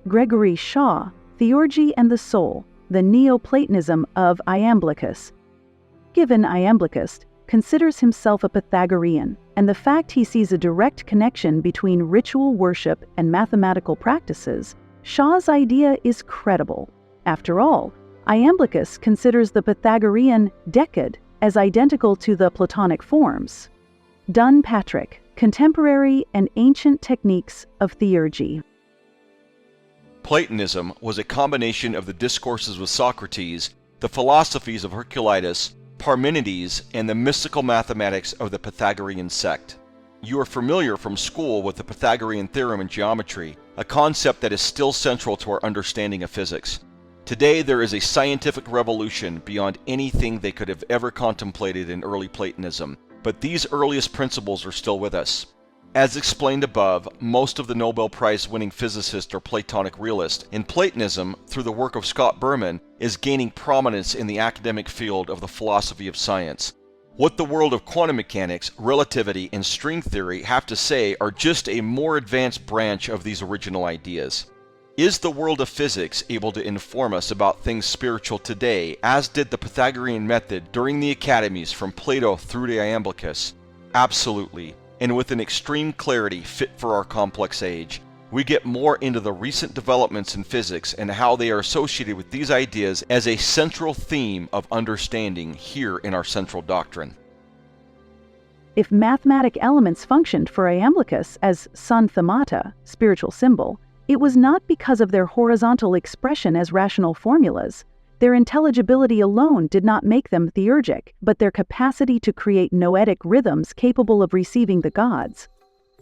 Gregory Shaw, Theurgy and the Soul, the Neoplatonism of Iamblichus. Given Iamblichus considers himself a Pythagorean, and the fact he sees a direct connection between ritual worship and mathematical practices, Shaw's idea is credible. After all, Iamblichus considers the Pythagorean decad as identical to the Platonic Forms. Dunn Patrick, Contemporary and Ancient Techniques of Theurgy. Platonism was a combination of the discourses of Socrates, the philosophies of Heraclitus, Parmenides, and the mystical mathematics of the Pythagorean sect. You are familiar from school with the Pythagorean theorem in geometry, a concept that is still central to our understanding of physics. Today there is a scientific revolution beyond anything they could have ever contemplated in early Platonism, but these earliest principles are still with us. As explained above, most of the Nobel Prize-winning physicists are Platonic realists, and Platonism, through the work of Scott Berman, is gaining prominence in the academic field of the philosophy of science. What the world of quantum mechanics, relativity, and string theory have to say are just a more advanced branch of these original ideas. Is the world of physics able to inform us about things spiritual today, as did the Pythagorean method during the academies from Plato through to Iamblichus? Absolutely, and with an extreme clarity fit for our complex age. We get more into the recent developments in physics and how they are associated with these ideas as a central theme of understanding here in our Central Doctrine. If mathematic elements functioned for Iamblichus as sun themata, spiritual symbol, it was not because of their horizontal expression as rational formulas. Their intelligibility alone did not make them theurgic, but their capacity to create noetic rhythms capable of receiving the gods.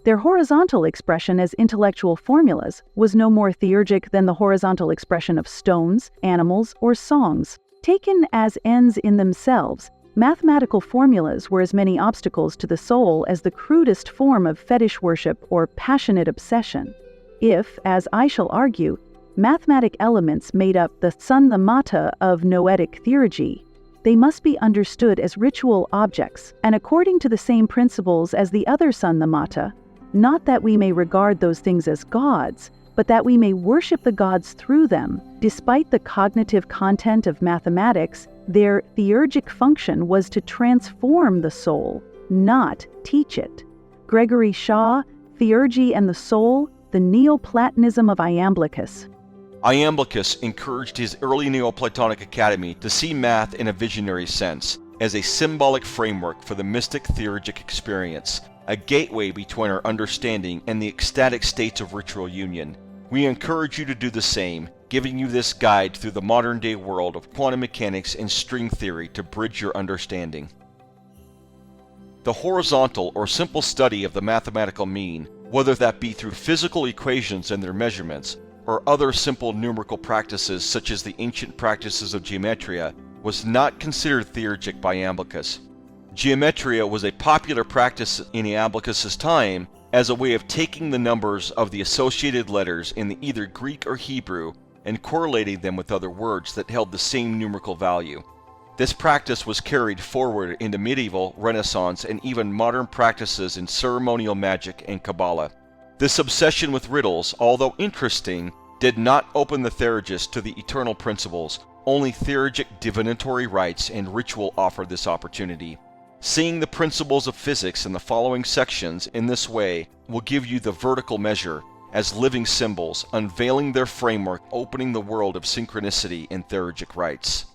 Their horizontal expression as intellectual formulas was no more theurgic than the horizontal expression of stones, animals, or songs. Taken as ends in themselves, mathematical formulas were as many obstacles to the soul as the crudest form of fetish worship or passionate obsession. If, as I shall argue, mathematic elements made up the sun themata of noetic theurgy, they must be understood as ritual objects, and according to the same principles as the other sun themata, not that we may regard those things as gods, but that we may worship the gods through them. Despite the cognitive content of mathematics, their theurgic function was to transform the soul, not teach it. Gregory Shaw, Theurgy and the Soul, the Neoplatonism of Iamblichus. Iamblichus encouraged his early Neoplatonic academy to see math in a visionary sense, as a symbolic framework for the mystic theurgic experience, a gateway between our understanding and the ecstatic states of ritual union. We encourage you to do the same, giving you this guide through the modern-day world of quantum mechanics and string theory to bridge your understanding. The horizontal or simple study of the mathematical mean, whether that be through physical equations and their measurements, or other simple numerical practices such as the ancient practices of geometria, was not considered theurgic by Iamblichus. Geometria was a popular practice in Iamblichus's time as a way of taking the numbers of the associated letters in either Greek or Hebrew and correlating them with other words that held the same numerical value. This practice was carried forward into medieval, Renaissance, and even modern practices in ceremonial magic and Kabbalah. This obsession with riddles, although interesting, did not open the theurgist to the eternal principles. Only theurgic divinatory rites and ritual offered this opportunity. Seeing the principles of physics in the following sections in this way will give you the vertical measure as living symbols, unveiling their framework, opening the world of synchronicity and theurgic rites.